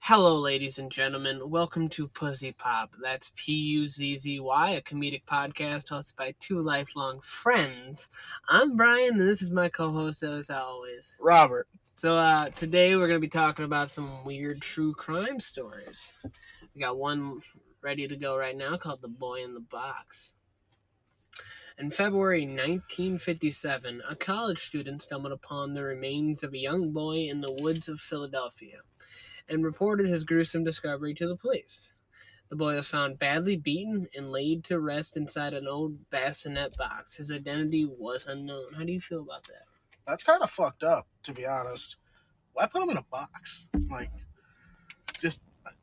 Hello, ladies and gentlemen. Welcome to Pussy Pop. That's P-U-Z-Z-Y, a comedic podcast hosted by two lifelong friends. I'm Brian, and this is my co-host, as always, Robert. So today we're going to be talking about some weird true crime stories. We got one ready to go right now called The Boy in the Box. In February 1957, a college student stumbled upon the remains of a young boy in the woods of Philadelphia and reported his gruesome discovery to the police. The boy was found badly beaten and laid to rest inside an old bassinet box. His identity was unknown. How do you feel about that? That's kind of fucked up, to be honest. Why put him in a box? I'm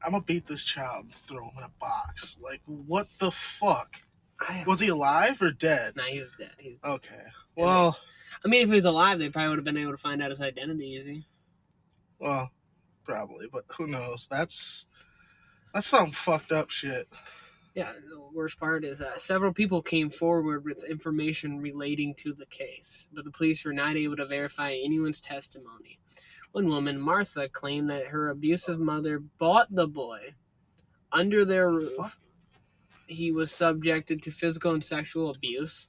gonna beat this child and throw him in a box. Like, what the fuck? Was he alive or dead? Nah, he was dead. Okay. Well, I mean, if he was alive, they probably would have been able to find out his identity easy. Well, probably, but who knows? That's some fucked up shit. Yeah, the worst part is several people came forward with information relating to the case, but the police were not able to verify anyone's testimony. One woman, Martha, claimed that her abusive mother bought the boy under their roof. He was subjected to physical and sexual abuse.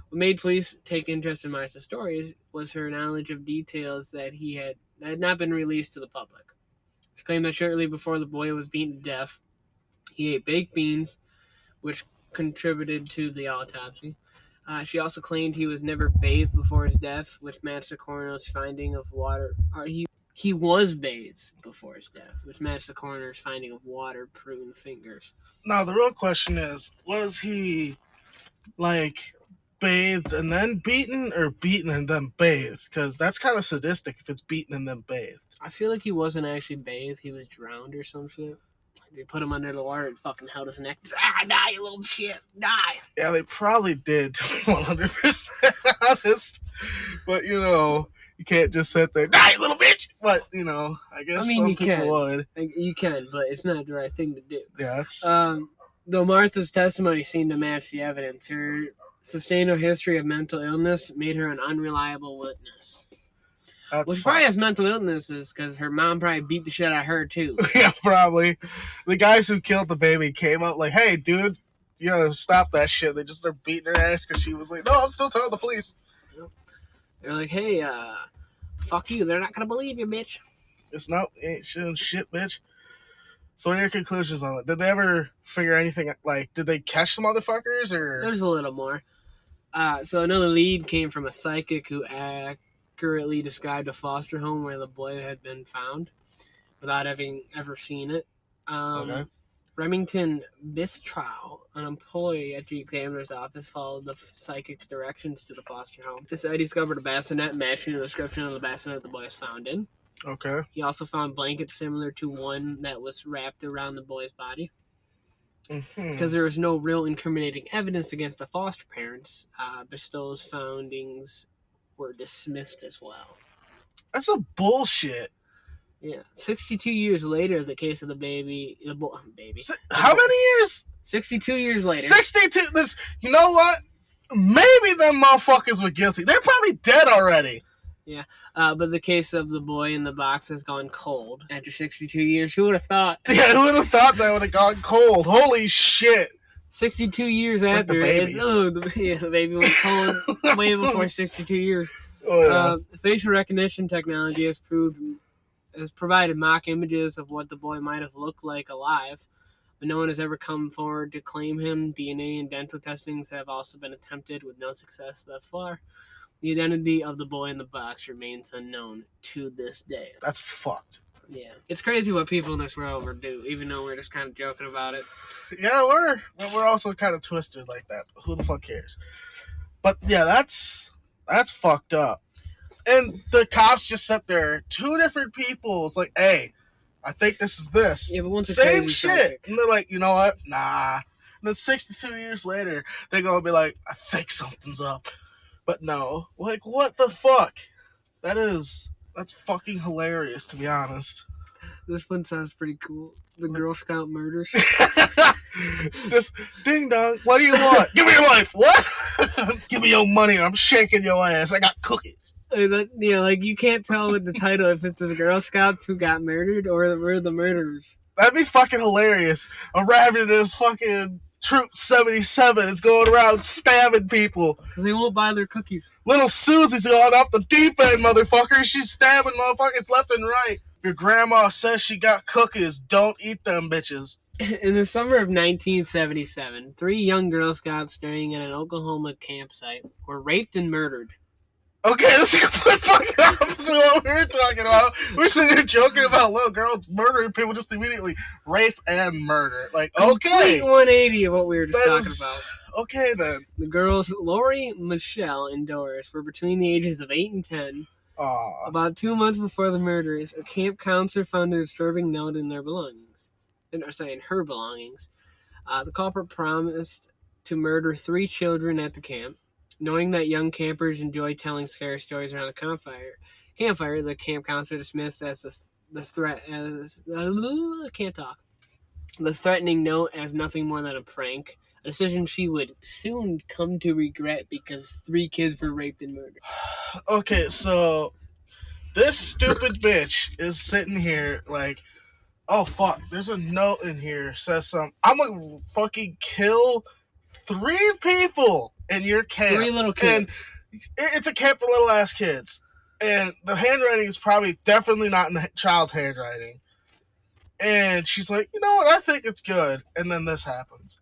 What made police take interest in Martha's story was her knowledge of details that had not been released to the public. She claimed that shortly before the boy was beaten to death, he ate baked beans, which contributed to the autopsy. She also claimed he was never bathed before his death, which matched the coroner's finding of water. He was bathed before his death, which matched the coroner's finding of water-prune fingers. Now, the real question is, was he, bathed and then beaten, or beaten and then bathed? Because that's kind of sadistic if it's beaten and then bathed. I feel like he wasn't actually bathed. He was drowned or some shit. They put him under the water and fucking held his neck. Die, you little shit. Die. Yeah, they probably did, to be 100% honest. But, you can't just sit there, die, you little bitch! But, I guess some people would. You can, but it's not the right thing to do. Yeah, it's... Though Martha's testimony seemed to match the evidence, her sustained history of mental illness made her an unreliable witness. She probably has mental illnesses because her mom probably beat the shit out of her, too. Yeah, probably. The guys who killed the baby came up like, hey, dude, you gotta stop that shit. They just started beating her ass because she was like, no, I'm still telling the police. They're like, hey, fuck you. They're not gonna believe you, bitch. Ain't shit, bitch. So what are your conclusions on it? Did they ever figure anything, did they catch the motherfuckers, or? There's a little more. So another lead came from a psychic who accurately described a foster home where the boy had been found without having ever seen it. Okay. Remington Bistrow, an employee at the examiner's office, followed the psychic's directions to the foster home. He discovered a bassinet matching the description of the bassinet the boy was found in. Okay. He also found blankets similar to one that was wrapped around the boy's body. Mm-hmm. Because there was no real incriminating evidence against the foster parents, Bestow's findings were dismissed as well. That's a bullshit. Yeah. 62 years later, the case of the baby. How many years? 62 years later. 62. You know what? Maybe them motherfuckers were guilty. They're probably dead already. Yeah. But the case of the boy in the box has gone cold after 62 years. Who would have thought? Yeah, who would have thought that would have gone cold? Holy shit. 62 years after, the baby went cold way before 62 years. Oh, yeah. Facial recognition technology has provided mock images of what the boy might have looked like alive, but no one has ever come forward to claim him. DNA and dental testings have also been attempted with no success thus far. The identity of the boy in the box remains unknown to this day. That's fucked. Yeah. It's crazy what people in this world would do, even though we're just kind of joking about it. Yeah, we're also kind of twisted like that. But who the fuck cares? But yeah, that's fucked up. And the cops just sat there, two different people. It's like, hey, I think this is this. Yeah, but once same shit. And they're like, you know what? Nah. And then 62 years later, they're gonna be like, I think something's up. But no. Like, what the fuck? That's fucking hilarious, to be honest. This one sounds pretty cool. The Girl Scout murders. Just, ding dong, what do you want? Give me your life. What? Give me your money. I'm shaking your ass. I got cookies. Like you can't tell with the title if it's the Girl Scouts who got murdered or we're the murderers. That'd be fucking hilarious. A rabbit is fucking Troop 77 is going around stabbing people. Because they won't buy their cookies. Little Susie's going off the deep end, motherfucker. She's stabbing motherfuckers left and right. If your grandma says she got cookies, don't eat them bitches. In the summer of 1977, 3 young Girl Scouts staying at an Oklahoma campsite were raped and murdered. Okay, this is complete fucking opposite of what we were talking about. We're sitting here joking about little girls murdering people just immediately. Rape and murder. Like, okay. Complete 180 of what we were just talking about. Okay, then. The girls, Lori, Michelle, and Doris, were between the ages of 8 and 10. Aww. About 2 months before the murders, a camp counselor found a disturbing note in their belongings. In her belongings. The culprit promised to murder 3 children at the camp. Knowing that young campers enjoy telling scary stories around the campfire, the camp counselor dismissed as the threatening note as nothing more than a prank, a decision she would soon come to regret because 3 kids were raped and murdered. Okay, so this stupid bitch is sitting here like, oh fuck, there's a note in here says something. I'm gonna fucking kill 3 people in your camp. 3 little kids. And it's a camp for little ass kids. And the handwriting is probably definitely not in child's handwriting. And she's like, you know what, I think it's good. And then this happens.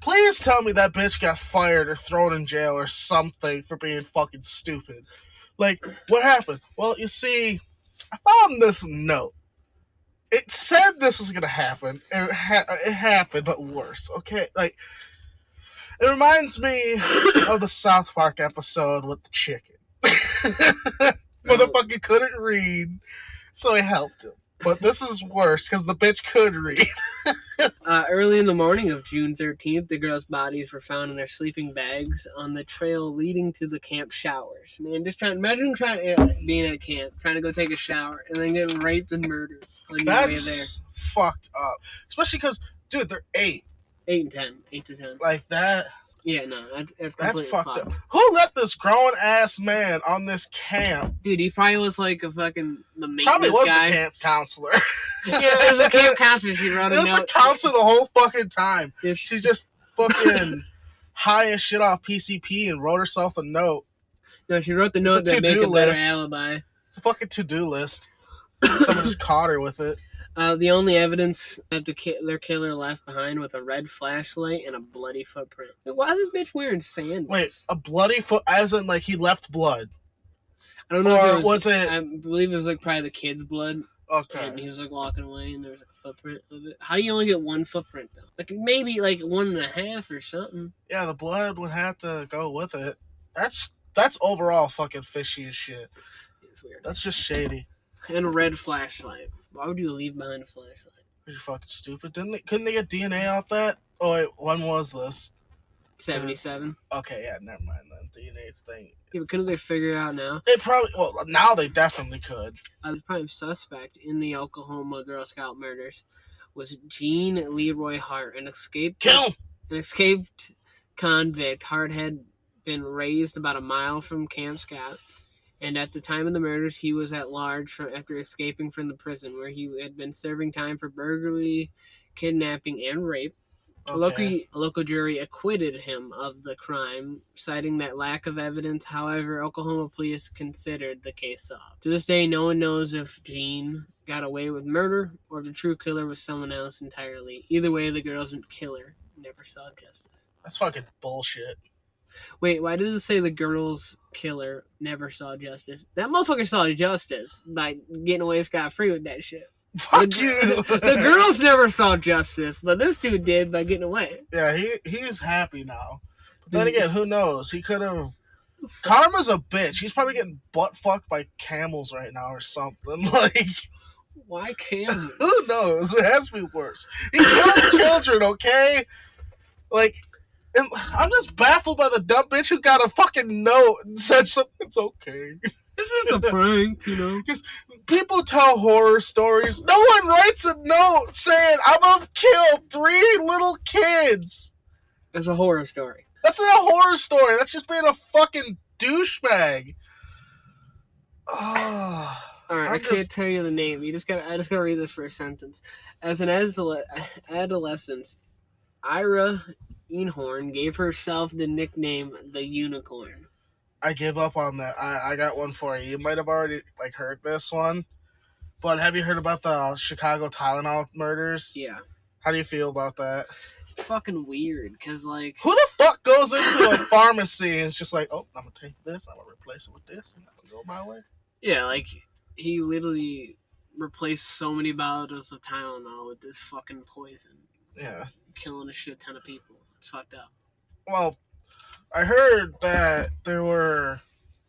Please tell me that bitch got fired or thrown in jail or something for being fucking stupid. Like, what happened? Well, you see, I found this note. It said this was going to happen. It happened, but worse. Okay, like, it reminds me of the South Park episode with the chicken. Motherfucker couldn't read, so I helped him. But this is worse, because the bitch could read. Early in the morning of June 13th, the girls' bodies were found in their sleeping bags on the trail leading to the camp showers. Man, imagine being at camp, trying to go take a shower, and then getting raped and murdered on your way there. That's fucked up. Especially because, dude, they're 8. 8 and 10. 8 to 10. Like that. Yeah, no, that's completely fucked up. Who let this grown ass man on this camp? Dude, he probably was like a fucking the maintenance probably was guy. The camp counselor. Yeah, there was a camp counselor. She wrote a note. It was the counselor the whole fucking time. Yeah, she's just fucking high as shit off PCP and wrote herself a note. No, she wrote the note that make a better alibi. It's a fucking to-do list. Someone just caught her with it. The only evidence that their killer left behind was a red flashlight and a bloody footprint. Why is this bitch wearing sandals? Wait, a bloody foot? As in, like, he left blood? I don't know. Or if was it? I believe it was like probably the kid's blood. Okay. And he was like walking away, and there was like a footprint of it. How do you only get 1 footprint though? Like maybe like 1.5 or something. Yeah, the blood would have to go with it. That's overall fucking fishy as shit. It's weird. That's just shady. And a red flashlight. Why would you leave behind a flashlight? You're fucking stupid. Couldn't they get DNA off that? Oh wait, when was this? 77. Okay, yeah, never mind then. DNA thing. Yeah, but couldn't they figure it out now? Now they definitely could. The prime suspect in the Oklahoma Girl Scout murders was Gene Leroy Hart, an escaped convict. Hart had been raised about a mile from Camp Scott, and at the time of the murders, he was at large after escaping from the prison, where he had been serving time for burglary, kidnapping, and rape. Okay. A local jury acquitted him of the crime, citing that lack of evidence. However, Oklahoma police considered the case solved. To this day, no one knows if Gene got away with murder or if the true killer was someone else entirely. Either way, the girl's killer never saw justice. That's fucking bullshit. Wait, why does it say the girl's killer never saw justice? That motherfucker saw justice by getting away scot-free with that shit. Fuck you! The girls never saw justice, but this dude did by getting away. Yeah, he's happy now. But then again, who knows? He could have... Karma's a bitch. He's probably getting butt-fucked by camels right now or something. Like... Why camels? Who knows? It has to be worse. He killed children, okay? Like... And I'm just baffled by the dumb bitch who got a fucking note and said something. It's okay. It's just a prank, you know. Just people tell horror stories. No one writes a note saying I'm gonna kill 3 little kids. It's a horror story. That's not a horror story. That's just being a fucking douchebag. Oh, All right, I I'm can't just. tell you the name. I just gotta read this first sentence. As an adolescent, Ira Einhorn gave herself the nickname the Unicorn. I give up on that. I got one for you. You might have already like heard this one, but have you heard about the Chicago Tylenol murders? Yeah, How do you feel about that? it's fucking weird because like Who the fuck goes into a pharmacy and is just like, oh, I'm gonna take this, I'm gonna replace it with this, and I'm gonna go my way? yeah, like he literally replaced so many bottles of Tylenol with this fucking poison, Yeah. killing a shit ton of people. It's fucked up. Well, I heard that there were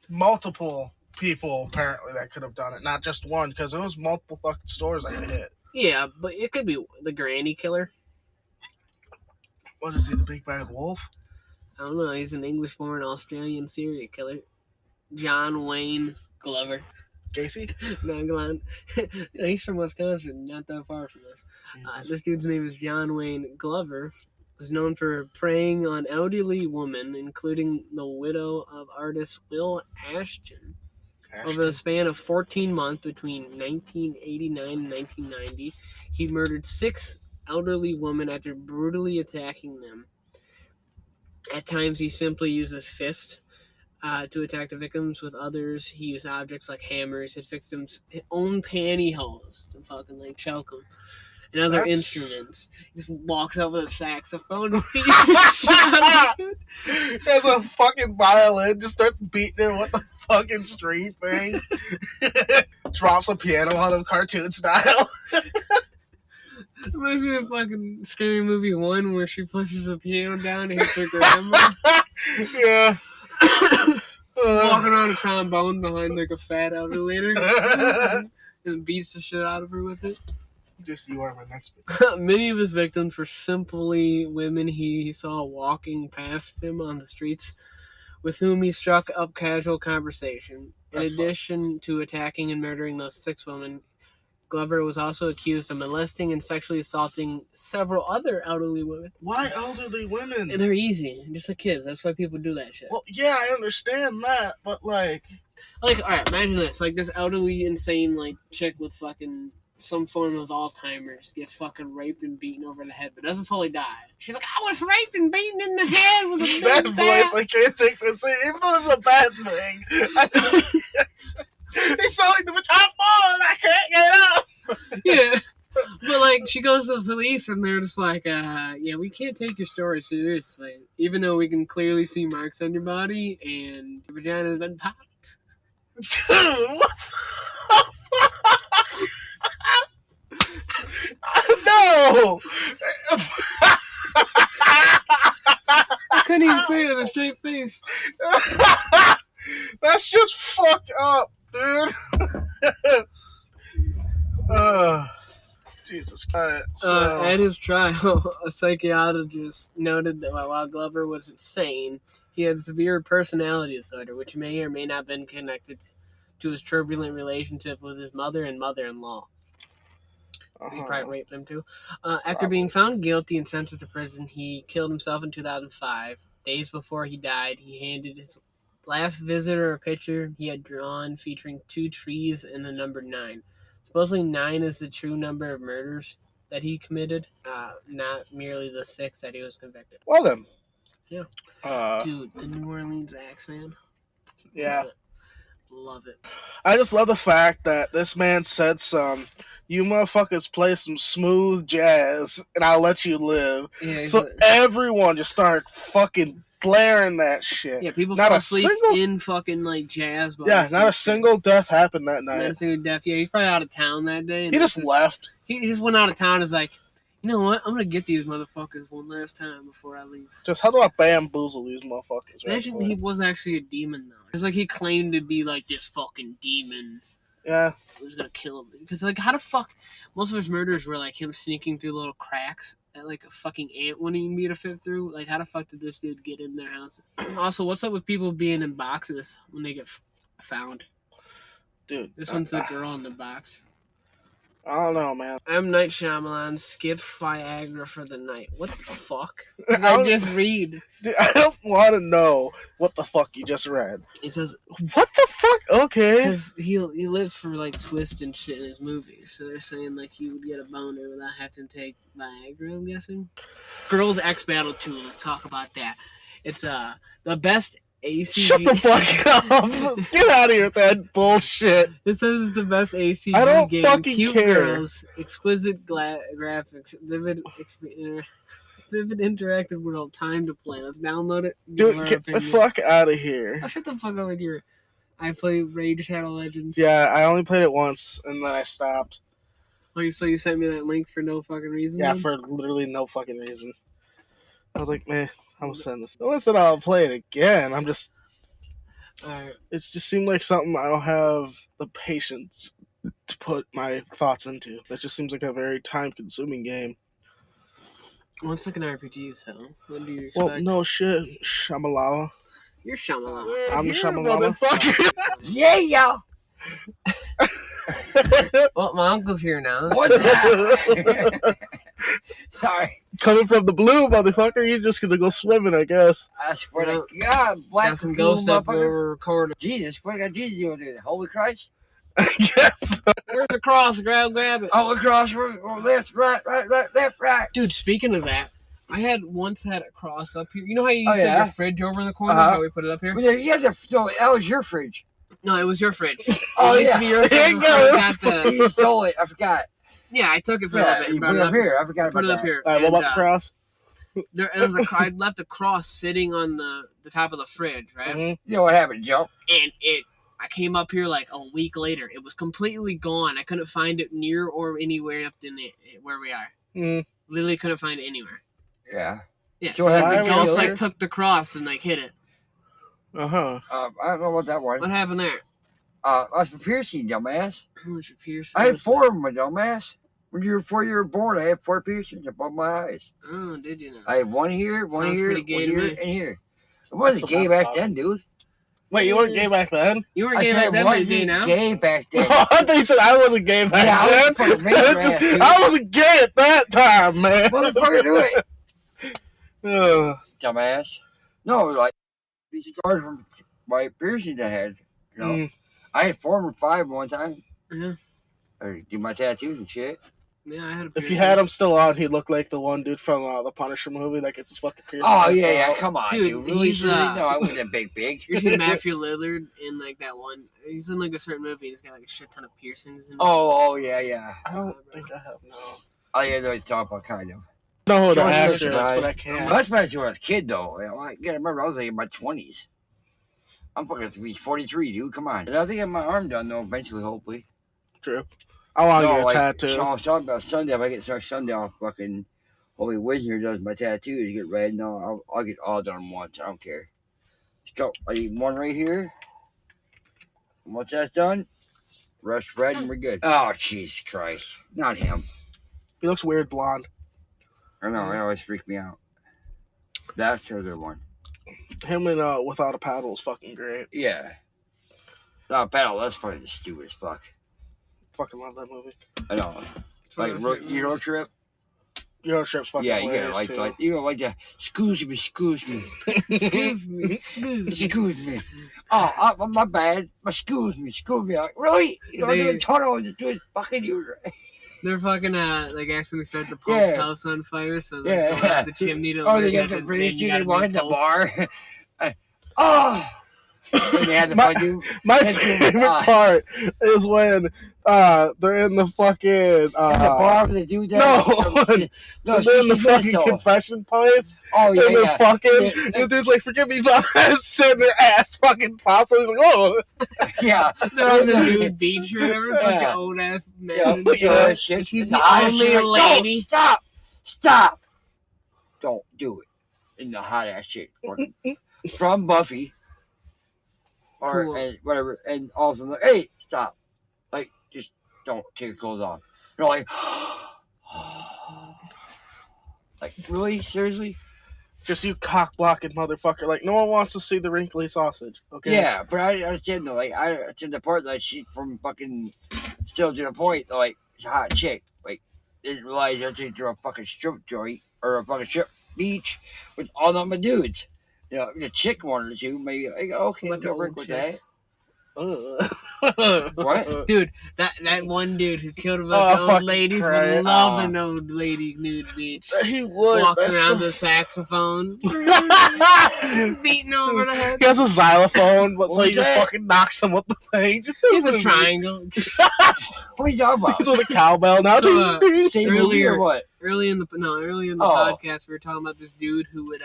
multiple people apparently that could have done it, not just one, because there was multiple fucking stores that got hit. Yeah, but it could be the Granny Killer. What is he, the big bad wolf? I don't know. He's an English-born Australian serial killer, John Wayne Glover. Gacy? No, go on. He's from Wisconsin, not that far from us. This dude's name is John Wayne Glover. Was known for preying on elderly women, including the widow of artist Will Ashton. Over the span of 14 months between 1989 and 1990, he murdered 6 elderly women after brutally attacking them. At times, he simply used his fist to attack the victims. With others, he used objects like hammers, hit victims' own pantyhose to fucking like choke them, and other instruments. He just walks over the saxophone. Has a fucking violin, just starts beating her with the fucking string thing. Drops a piano on him, cartoon style. Reminds me of fucking Scary Movie 1 where she pushes the piano down and hits her grandma. Yeah. Walking around a trombone behind like a fat elderly lady and beats the shit out of her with it. Just you are my next victim. Many of his victims were simply women he saw walking past him on the streets, with whom he struck up casual conversation. In addition to attacking and murdering those 6 women, Glover was also accused of molesting and sexually assaulting several other elderly women. Why elderly women? And they're easy, just like kids. That's why people do that shit. Well, yeah, I understand that, but like, all right, imagine this: like this elderly, insane, like chick with fucking some form of Alzheimer's gets fucking raped and beaten over the head, but doesn't fully die. She's like, I was raped and beaten in the head with a that voice. I can't take this, even though it's a bad thing. I just. They sound like the top ball and I can't get up. Yeah. But like she goes to the police and they're just like, yeah, we can't take your story seriously. Even though we can clearly see marks on your body and your vagina's been popped. Dude, what the No! I couldn't even say it with a straight face. That's just fucked up, dude. Jesus Christ. At his trial, a psychiatrist noted that while Glover was insane, he had severe personality disorder, which may or may not have been connected to his turbulent relationship with his mother and mother-in-law. He probably raped them too. After being found guilty and sentenced to prison, he killed himself in 2005. Days before he died, he handed his last visitor a picture he had drawn featuring 2 trees and the number 9. Supposedly 9 is the true number of murders that he committed, not merely the 6 that he was convicted. Well then. Yeah. Dude, the New Orleans Axeman. Yeah. Love it. I just love the fact that this man said you motherfuckers play some smooth jazz and I'll let you live. Yeah, so everyone just started fucking blaring that shit. Yeah, people fall asleep in fucking like jazz bars. Yeah, not a single death happened that night. Not a single death. Yeah, he's probably out of town that day. He just left. He just went out of town and was like, you know what? I'm going to get these motherfuckers one last time before I leave. Just how do I bamboozle these motherfuckers? Imagine he was actually a demon, though. It's like he claimed to be like this fucking demon. Yeah. He was going to kill him. Because, like, how the fuck? Most of his murders were like him sneaking through little cracks that like a fucking ant wouldn't even be able to fit through. Like, how the fuck did this dude get in their house? Also, what's up with people being in boxes when they get found? Dude. This one's the girl in the box. I don't know, man. M. Night Shyamalan skips Viagra for the night. What the fuck? I I don't- just read. Dude, I don't want to know what the fuck you just read. It says What the fuck? Okay. because he lives for like twist and shit in his movies, so they're saying like he would get a boner without having to take Viagra. I'm guessing. Girls X Battle 2. Let's talk about that. It's the best ACG. Shut the fuck up. Get out of here with that bullshit. It says it's the best ACG I don't game. fucking Cute care. girls, exquisite graphics, vivid interactive world. Time to play. Let's download it. give Dude, our get the opinion. fuck out of here. Oh, shut the fuck up with your. I play Rage Shadow Legends. Yeah, I only played it once and then I stopped. Oh, so you sent me that link for no fucking reason? Yeah, then? for literally no fucking reason. I was like, man, I'm gonna send this. No one said I'll play it again. I'm just. Alright. It just seemed like something I don't have the patience to put my thoughts into. That just seems like a very time-consuming game. Well, it's like an RPG, so when do you expect? Well, no shit, Shyamalan. You're Shyamalan. I'm the Here, Shyamalan. Yeah, yeah. Well, my uncle's here now. What the Sorry. Coming from the blue, motherfucker. You're just gonna go swimming, I guess. I swear Yeah. to God, black Got some cool ghost up motherfucker. over recording. Jesus, what got Jesus doing there? Holy Christ. I guess. Where's the cross? Grab it. Oh, across, left, right, left, right. Dude, speaking of that, I had once had a cross up here. You know how you used Oh, to have yeah? your fridge over in the corner? Uh-huh. How we put it up here? Well, yeah, no, that was your fridge. No, it was your fridge. Oh, It used yeah. to be your There fridge you before go. I got the- You stole it. I forgot. Yeah, I took it for a Yeah, little bit. you and put brought it up here. I forgot about Put it that. up here. All right, what And, about the cross? There it was I left the cross sitting on the top of the fridge, right? Mhm. You know what happened, Joe? And I came up here like a week later. It was completely gone. I couldn't find it near or anywhere up in where we are. Mm. Literally couldn't find it anywhere. Yeah. Yeah, So so what the happened ghost later? like took the cross and like hit it. Uh-huh. I don't know what that was. What happened there? That's for piercing, dumbass. Oh, it's your piercing. I had 4 of them, my dumbass. When you were born, I had 4 piercings above my eyes. Oh, did you know? I had one here, one Sounds here, pretty one gay to here, me. and here. It wasn't That's gay about back then, dude. Wait, you weren't gay back then? You weren't I gay said back it then, but you're wasn't gay now. gay back then. I thought you said I wasn't gay back Yeah, I was then. fucking raised your ass, dude. I wasn't gay at that time, man. Motherfucker, do it. Ugh. Dumbass. No, like, these scars from my piercings I had. You know, Mm. I had 4 or 5 one time. Yeah. I do my tattoos and shit. Yeah, I had a If piercing. you had him still on, he'd look like the one dude from the Punisher movie that gets his fucking piercing. Oh, yeah, come on, Dude, dude. Really, he's, seriously? uh, No, I wasn't big. You see Matthew Lillard in like that one. He's in like a certain movie. He's got like a shit ton of piercings. And Oh, yeah. I don't think I have no. Oh, yeah, no, it's talking about kind of. No, the George actor is, Bush, but I Well, can't. that's when I was a kid, though. You know, I gotta remember, I was like in my 20s. I'm fucking 43, dude. Come on. And I think I have my arm done, though, eventually, hopefully. True. I want to No, get a like, tattoo. So I was talking about Sunday. If I get started Sunday, I'll fucking Holy Wizard does my tattoos, get red. No, I'll get all done once. I don't care. Let's go. I need one right here. Once that's done, rest red and we're good. Oh, Jesus Christ. Not him. He looks weird blonde. I know, it always freaks me out. That's the other one. Him in Without a Paddle is fucking great. Yeah. No, Battle, that's probably the stupidest fuck. Fucking love that movie. I know. Like, Euro Trip? Euro Trip's fucking Yeah, you gotta hilarious too. you gotta like that. Excuse me. Excuse me. Excuse me. Oh, my bad. Excuse me. Like, really? You don't do a tunnel and just do it fucking you. They're fucking like actually start the Pope's Yeah. house on fire, so they Yeah. go up the chimney to. Oh, they light got it, the and British then dude you that gotta walk be in the Pope. bar. Oh! And they had the fucking. My That's favorite good. part is when they're in the fucking in the bar where they do that. no, they're in the fucking confession place. Oh, yeah, and they're yeah. fucking. Yeah. And there's like, forgive me, but I'm sitting their ass fucking pops. So he's like, oh, Yeah. They're on the nude beach or whatever, bunch Yeah. of old ass men. Yeah. and Yeah. shit. Shit. She's The the hot only shit, like, lady. No, stop. Don't do it. In the hot ass shit. From Buffy. Or Cool. and whatever. And all of a sudden, like, hey, stop. Like, just don't take your clothes off. You're like, like, really? Seriously? just you cock blocking motherfucker. Like, no one wants to see the wrinkly sausage. Okay. Yeah, but I understand though. Like, I understand the part that she's from fucking still to the point. Like, It's a hot chick. Like, didn't realize I think they're a fucking strip joint or a fucking strip beach with all of my dudes. You know, the chick wanted to, maybe I go, okay, Bunch of don't work old with chicks. What? Dude, that one dude who killed a Oh, bunch of old fucking ladies Christ. would love an old lady nude beach. that? He would. Walks That's around the- the saxophone, beating over the head. He has a xylophone, but so What he was just that? fucking knocks him with the thing. He's a triangle. What are you talking about? He's with a cowbell now. So, Same movie earlier- or what? early in the Oh. podcast, we were talking about this dude who would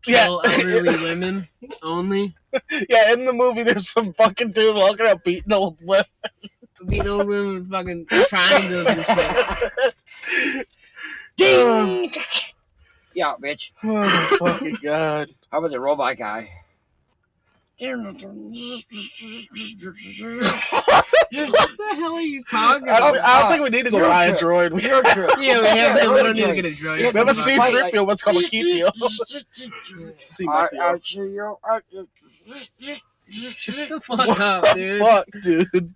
kill elderly women only. Yeah, in the movie, there's some fucking dude walking out beating old women. Beat old women with fucking triangles and shit. Ding! Yeah, bitch. Oh, fucking God. How about the robot guy? What the hell are you talking I about? don't think we need to go You're buy a true. droid. We You're true. Yeah, we have Yeah, we don't need to droid. get a droid. Yeah, have a Fight, C-3PO, what's called a Keithio. Shut the fuck up, dude. Fuck, dude.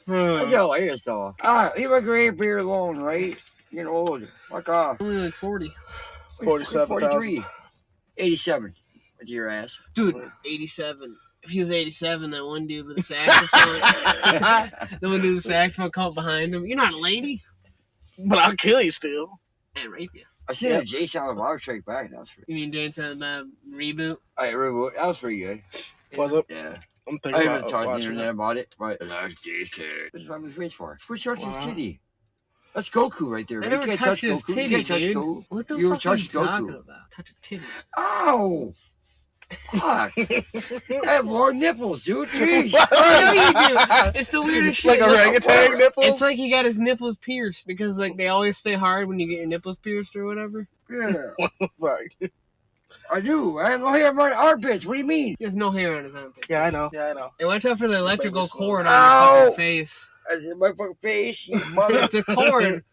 That's hilarious, though. Leave a gray beer alone, right? You're old. Fuck off. Only like 40. 47,000. 43. 87. With your ass. Dude, 87. If he was 87, that one dude with the saxophone, the one dude with the saxophone caught behind him. You're not a lady. But I'll kill you still. And rape you. I seen Yep. a Jason on Water Strike back. That was pretty. You mean doing some reboot? Alright, reboot. That was pretty good. Was it? Yeah. I'm I thinking haven't about talked to the watching internet that. about it, but that's Jason. This is what I'm waiting for. Who's touching his Wow. titty? That's Goku right there. I You never can't touched touch his Goku. You titty, can't touch dude. Goku. What the You were fuck are you touching Goku. talking about? Touch a titty. Ow! Fuck. I have long nipples, dude. Jeez. I know you do. It's the weirdest shit. Like orangutan nipples? It's like he got his nipples pierced because like they always stay hard when you get your nipples pierced or whatever. Yeah, Fuck. I do. I have no hair on my armpits. What do you mean? He has no hair on his armpit. Yeah, I know. Yeah, I know. And watch out for the electrical Baby cord slow. on your Ow! fucking face. In my fucking face, you mother. It's a cord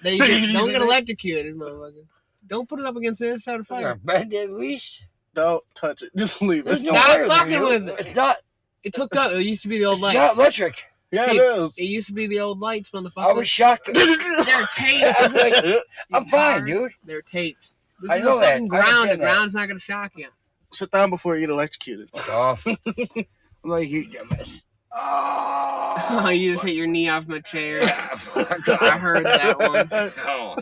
that you don't get electrocuted, motherfucker. Don't put it up against the other side of the Fire. fire. Bend it at least. Don't touch it. Just leave There's it. no Stop wires fucking in with it. It's not. It's hooked up. It used to be the old It's not lights. electric. Yeah, it is. It used to be the old lights, I was motherfucker. shocked. They're taped. I'm like, I'm fine, dude. They're taped. This I is know a that. fucking I ground. The understand that. ground's not gonna shock you. Sit down before you get electrocuted. Fuck off. I'm like, you dumbass. Oh, Oh, you just hit your knee off my chair. fuck I heard that one. Oh.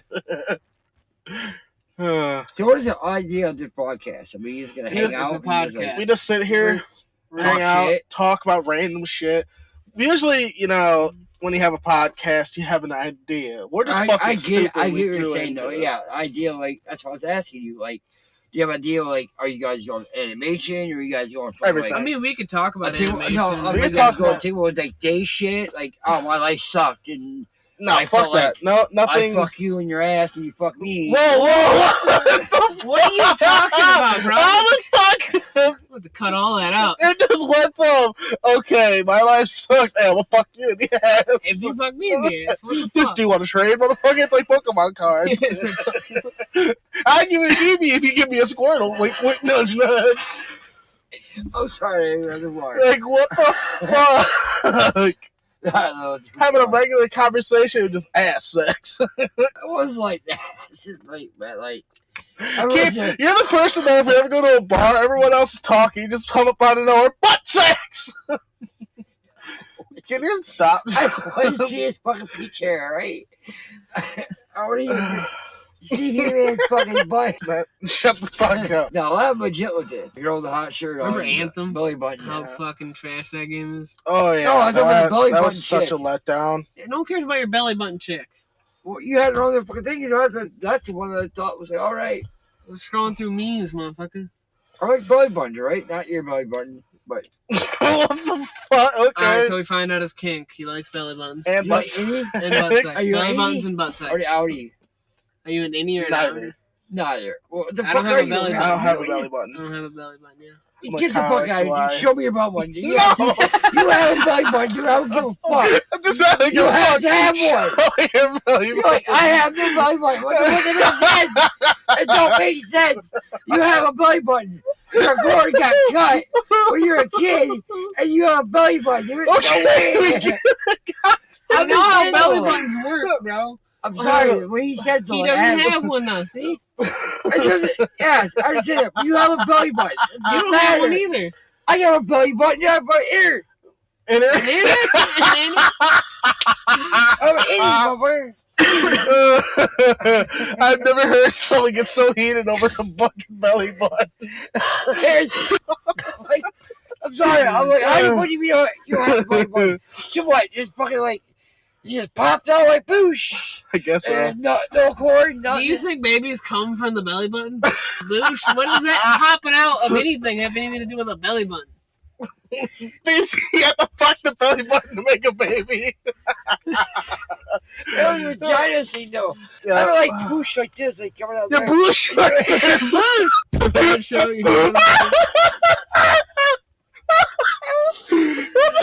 Uh, So what is the idea of this podcast? I mean, you're just gonna It's hang a out. and podcast. we just sit here, hang Talk out, shit. talk about random shit. Usually, you know, when you have a podcast, you have an idea. We're just fucking I stupid. get we what you're threw saying into though. it. Yeah, idea like that's what I was asking you. Like, do you have an idea like are you guys going animation or are you guys going for Everything. I Like, mean, we could talk about animation. no, I'm We like, can talk going about- to like day shit. Like, oh, my life sucked and No, I fuck felt that. like No, nothing. I fuck you in your ass and you fuck me. Whoa! What are you talking about, bro? How the fuck? I'm about to cut all that out. It just went from okay, my life sucks. Hey, well, fuck you in the ass. If you fuck me in the ass, what the This fuck? dude want to trade, motherfucker? It's like Pokemon cards. It's a fucking- I'll give you an Eevee if you give me a Squirtle. Wink, wink, nudge, nudge. I'm sorry, I don't want. Like, what the fuck? I don't know. Having a regular conversation with just ass sex. It was like that. It's just like, man, like. I Kid, was you're the person that if you ever go to a bar, everyone else is talking, you just come up out of nowhere, butt sex! Can you stop? I want to see his fucking peach hair, right? I want to see his fucking butt. Shut the fuck up. No, I'm legit with this. Girl with the hot shirt on. Remember Anthem? Belly button. How Yeah. fucking trash that game is. Oh, yeah. No, I thought it was a belly that was button such a letdown. No one cares about your belly button chick. Well, you had it on the fucking thing. You know, that's the one that I thought was like, all right. I was scrolling through memes, motherfucker. I like belly button, right? Not your belly button, but What the fuck? Okay. Alright, so we find out his kink. He likes belly buttons. and you like butts. any? And butt sex. Are you Belly any? buttons and butt sex. Or the outie? Are you an innie or an Neither. outie? Neither. Well, the I fuck don't have are a you? belly I button. don't have a You- belly I button. don't have a belly button, yeah. I'm a Get the fuck comic, out of so here. Show me your belly button. You, No! you have a belly button. You don't give a fuck. I'm just having You a have fuck. to have one. Show your belly You're like, I have no belly button. What does it make sense? It don't make sense. You have a belly button. Your cord got cut when you're a kid and you have a belly button. There's no way. I know how belly buttons work, bro. I'm sorry. When he said He doesn't have one now, see? Yes, I understand that. You have a belly button. You don't have one either. I have a belly button. You have a ear. And And then, I'm an idiot, I've never heard someone get so heated over a fucking belly button. like, I'm sorry. I'm like, how do you mean you have a belly button? So what? Just fucking like, you just popped out like boosh. I guess so. And no cord, nothing. do you think babies come from the belly button? Boosh, what does that popping out of anything have anything to do with a belly button? You have to fuck the belly button to make a baby. That was a vagina scene though. I don't like boosh like this, like coming out Your there. bullshit. Boosh! Show you.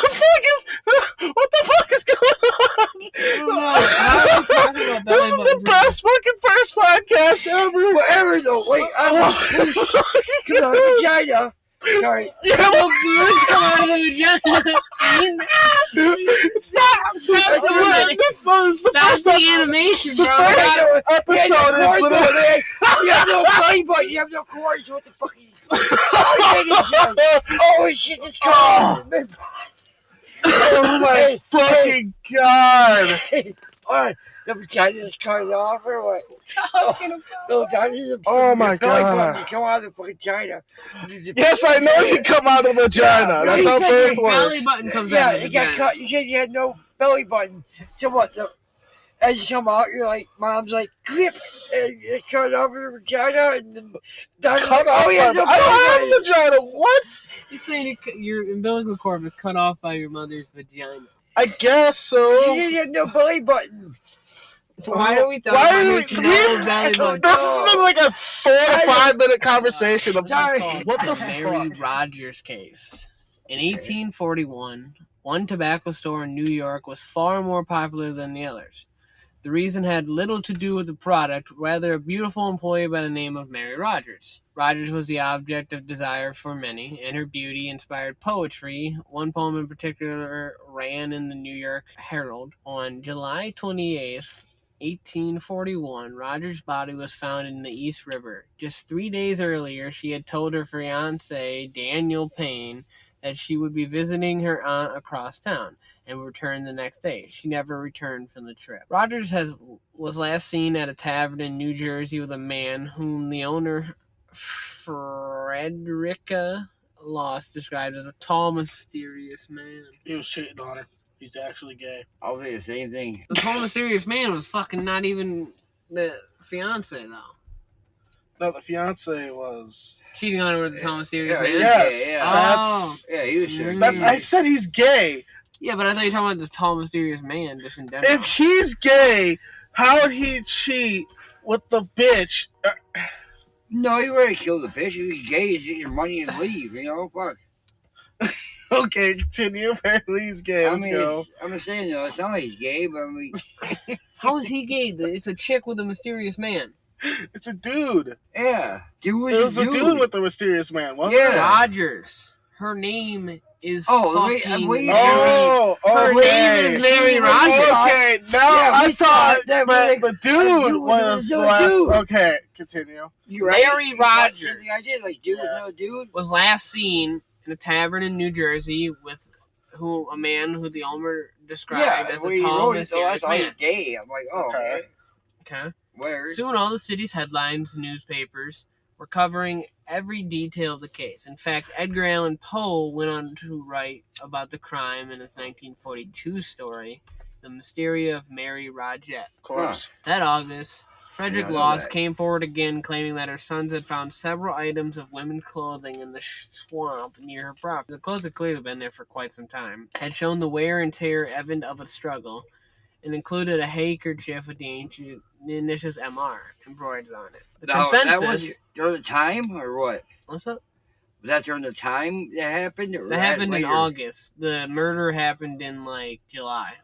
What the fuck is going on? How are we talking about belly This is the buttons? best fucking first podcast ever. Whatever though. Wait, I want boosh coming out of the vagina. Sorry. No boosh come out of the vagina. Stop! This is the That's first the animation, the bro. first episode is You literally. have no belly button. You have no cord. So what the fuck are you? Oh shit! This car. Oh my fucking god! Alright, the vagina just cut it off or what? Talking about. No, that is a Oh my belly button. God. You come out of the fucking vagina. Yes, I know you come out of the vagina. That's how birth Belly works. button comes Yeah, out of the it got vagina. cut. You said you had no belly button. So what? As you come out, you're like, mom's like, clip, and it cut off your vagina, and then Cut like, off oh yeah, my- no I don't belly have a vagina. What? You're saying your umbilical cord was cut off by your mother's vagina. I guess button. so. You had no belly button. Why are we talking Why about are making we- no belly button? This has been like a 4 to 5 minute conversation of Sorry. what the Mary fuck. Rogers case. In 1841, one tobacco store in New York was far more popular than the others. The reason had little to do with the product, rather a beautiful employee by the name of Mary Rogers. Rogers was the object of desire for many, and her beauty inspired poetry. One poem in particular ran in the New York Herald. On July 28th, 1841, Rogers' body was found in the East River. Just 3 days earlier, she had told her fiancé, Daniel Payne, that she would be visiting her aunt across town and would return the next day. She never returned from the trip. Rogers was last seen at a tavern in New Jersey with a man whom the owner, Frederica Loss, described as a tall, mysterious man. He was cheating on her. He's actually gay. I'll say the same thing. The tall, mysterious man was fucking not even the fiance, though. No, the fiance was. Cheating on her with the tall, mysterious man? Yes, yeah. that's. Yeah, he was sure. That, I said he's gay. Yeah, but I thought you were talking about the tall, mysterious man just in general. If he's gay, how would he cheat with the bitch? No, he already killed the bitch. He was gay. He's get your money and leave. You know, fuck. Okay, continue. Apparently he's gay. Let's go. I'm just saying, though, it's not like he's gay, but I mean, How is he gay? It's a chick with a mysterious man. It's a dude. yeah. Dude It was the dude with the mysterious man, wasn't Yeah. it? Rogers. Her name is Oh, wait, fucking wait. Mary. Oh, Her okay. name is Mary Rogers. Okay, now Yeah, I we thought thought that that was the dude was the last. dude. Okay, continue. You're right. Mary Rogers. I did like dude Yeah. with no dude. Was last seen in a tavern in New Jersey with a man who the owner described as when a he tall, wrote it, so I mysterious thought he was man. gay. I'm like, oh, Okay. Okay. where? Soon, all the city's headlines, newspapers, were covering every detail of the case. In fact, Edgar Allan Poe went on to write about the crime in his 1942 story, The Mystery of Mary Rogers. Of course. That August, Frederick Yeah, I know Loss that. came forward again, claiming that her sons had found several items of women's clothing in the swamp near her property. The clothes had clearly been there for quite some time. Had shown the wear and tear evident of a struggle, and included a handkerchief with the ancient initials MR embroidered on it. The Now, consensus. that was during the time, or what? What's up? Was that during the time that happened? Or That happened in later? August. The murder happened in like July,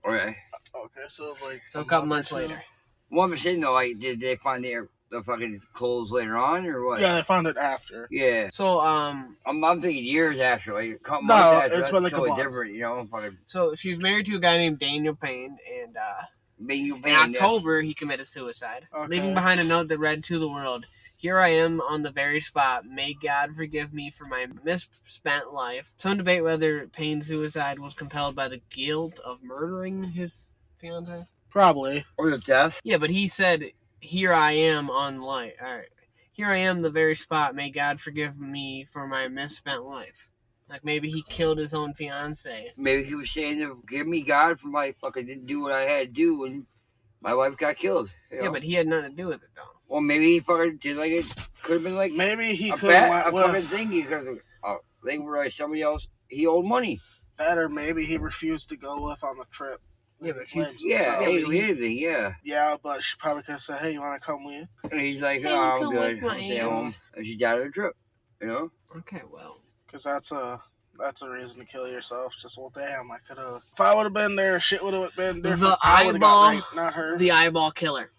Okay. Okay, so it was like so a couple month months or two. later. Well, I'm saying though, like, did they find the fucking clothes later on, or what? Yeah, they found it after. Yeah. So I'm thinking years after, like a couple No, months after. it's That's been like a totally month. different, you know. Fucking so she was married to a guy named Daniel Payne, and make you in pay October he committed suicide, Okay. leaving behind a note that read to the world, "Here I am on the very spot. May God forgive me for my misspent life." Some debate whether Payne's suicide was compelled by the guilt of murdering his fiancée. Probably. Or the death. Yeah, but he said, "Here I am on life. All right. Here I am the very spot. May God forgive me for my misspent life." Like maybe he killed his own fiance. Maybe he was saying, "Give me God for my fucking didn't do what I had to do, and my wife got killed." You know? Yeah, but he had nothing to do with it though. Well, maybe he fucking did like it. Could have been like Maybe he a could have bet, went a fucking with thing because they were like somebody else. He owed money. that, or maybe he refused to go with on the trip. Yeah, but Blames she's Yeah, himself. anything. Yeah. Yeah, but she probably could have said, "Hey, you want to come with?" And he's like, Hey, "Oh, I'm come good. with my I'll stay home." ass. And she died of the trip. You know. Okay, well. Because that's a reason to kill yourself. Just, well, damn, I could have. If I would have been there, shit would have been different. The I would have eyeball- got raped, not her. The eyeball killer.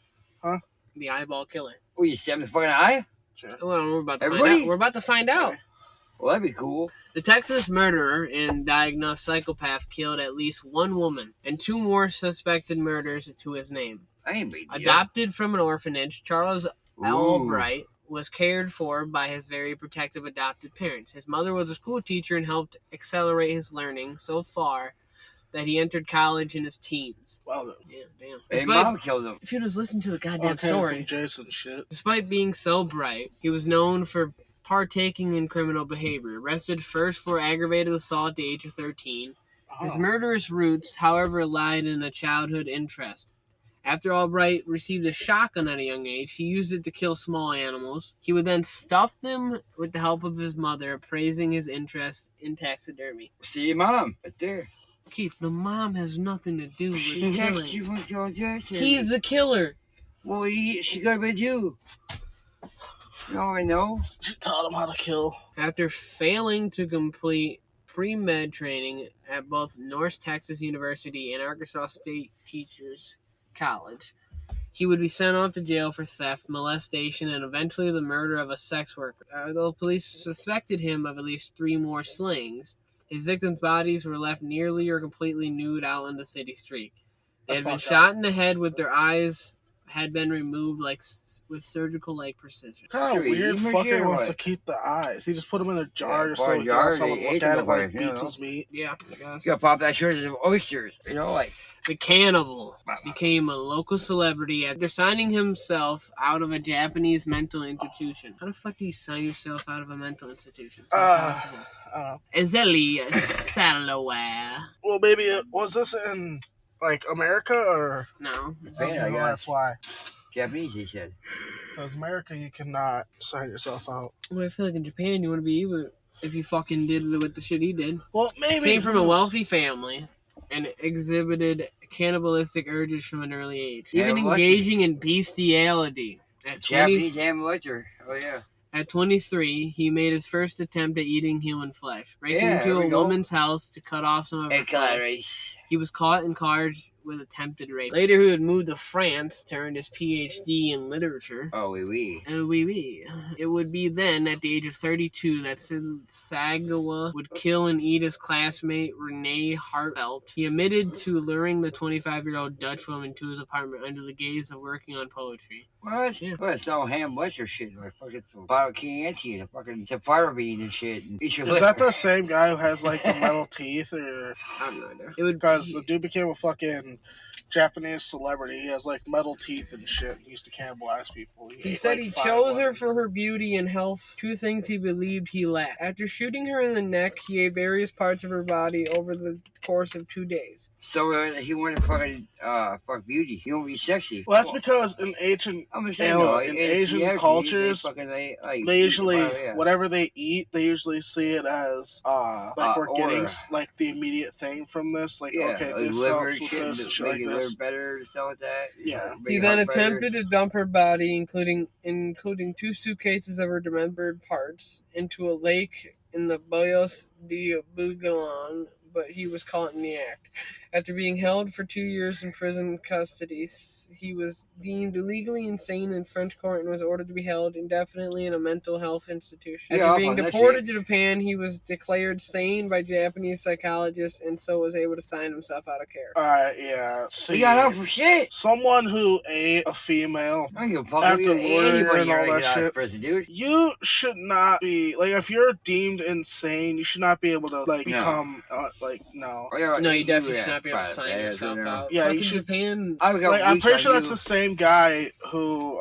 Huh? The eyeball killer. Oh, you stabbed the fucking eye? Sure. Well, we're about to find Everybody? out. We're about to find out. Well, that'd be cool. The Texas murderer and diagnosed psychopath killed at least one woman and two more suspected murders to his name. I ain't big deal. Adopted from an orphanage, Charles Ooh. Albright was cared for by his very protective adopted parents. His mother was a school teacher and helped accelerate his learning so far that he entered college in his teens. Well, Yeah, damn. His mom killed him. If you just listen to the goddamn okay, story. some Jason shit. Despite being so bright, he was known for partaking in criminal behavior. Arrested first for aggravated assault at the age of 13. His Oh. murderous roots, however, lied in a childhood interest. After Albright received a shotgun at a young age, he used it to kill small animals. He would then stuff them with the help of his mother, praising his interest in taxidermy. See your mom right there. Keith, the mom has nothing to do with She texted killing. you from Joe Jackson. He's the killer. Well, she could have been you. No, I know. She taught him how to kill. After failing to complete pre-med training at both North Texas University and Arkansas State Teachers College, he would be sent off to jail for theft, molestation, and eventually the murder of a sex worker. Although police suspected him of at least 3 more slayings, his victims' bodies were left nearly or completely nude out on the city street. They had been That's fucked shot in the head with their eyes had been removed with surgical-like precision. Kind of Dude, weird he was fucker here, wants what? to keep the eyes. He just put them in a jar Yeah, just so bar he jar, can have someone they look ate at them it like before, you know. beats meat. Yeah, I guess. You gotta pop that shirt as oysters. You know, like. The cannibal became a local celebrity after signing himself out of a Japanese mental institution. How the fuck do you sign yourself out of a mental institution? It's impossible. I don't know. Azalea Salaware. Well, maybe was this in like America or? No. Yeah, I No, guess. that's why. Japanese, he said. Because America, you cannot sign yourself out. Well, I feel like in Japan you want to be evil if you fucking did with the shit he did. Well, maybe Came from a wealthy family and exhibited cannibalistic urges from an early age. Even Yeah, what? engaging in bestiality. At 20, Japanese amateur. Oh, yeah. At 23, he made his first attempt at eating human flesh, breaking Yeah, into there a we go. woman's house to cut off some of her And flesh. calories. He was caught and charged with attempted rape. Later, he would move to France to earn his PhD in literature. Oh, oui. Oui, oui. It would be then, at the age of 32, that Sagawa would kill and eat his classmate Renee Hartfelt. He admitted to luring the 25-year-old Dutch woman to his apartment under the gaze of working on poetry. What? Yeah. Well, it's no ham butcher shit. Like fucking some bottle of Chianti and a fucking some fire bean and shit. And eat your Is that liquor. the same guy who has like the metal teeth, or I have no idea. It would because the dude became a fucking Japanese celebrity? He has like metal teeth and shit. He used to cannibalize people. He ate, said like, he 5 chose her women. for her beauty and health, 2 things he believed he lacked. After shooting her in the neck, he ate various parts of her body over the course of 2 days. So he wanted to fucking fuck beauty. He won't be sexy. Well, that's because in ancient, I'm just saying, Yeah, though, in it- Asian yeah, cultures, they fucking, like, they eat usually the bottle, yeah. whatever they eat, they usually see it as like we're getting order. like the immediate thing from this. Like, Yeah, okay, like this liver helps with shit, this and shit make like your this. liver better and stuff like that. Yeah. Make He your then heart better. attempted to dump her body, including 2 suitcases of her dismembered parts, into a lake in the Bayos de Bugalan, but he was caught in the act. After being held for 2 years in prison custody, he was deemed illegally insane in French court and was ordered to be held indefinitely in a mental health institution. Yeah, After I'll being find that deported shit. to Japan, he was declared sane by Japanese psychologists and so was able to sign himself out of care. Alright, yeah. We See, got out for shit. someone who ate a female I don't give a fuck after with luring her anybody and all right that get out shit. of prison, dude. You should not be like, if you're deemed insane, you should not be able to like No. become like no. Oh, yeah, No, you definitely yeah, should not be able to fine, sign yeah, yourself you know. out. Yeah, you Fucking should- Japan. I would go Like, I'm weak pretty on sure that's you. the same guy who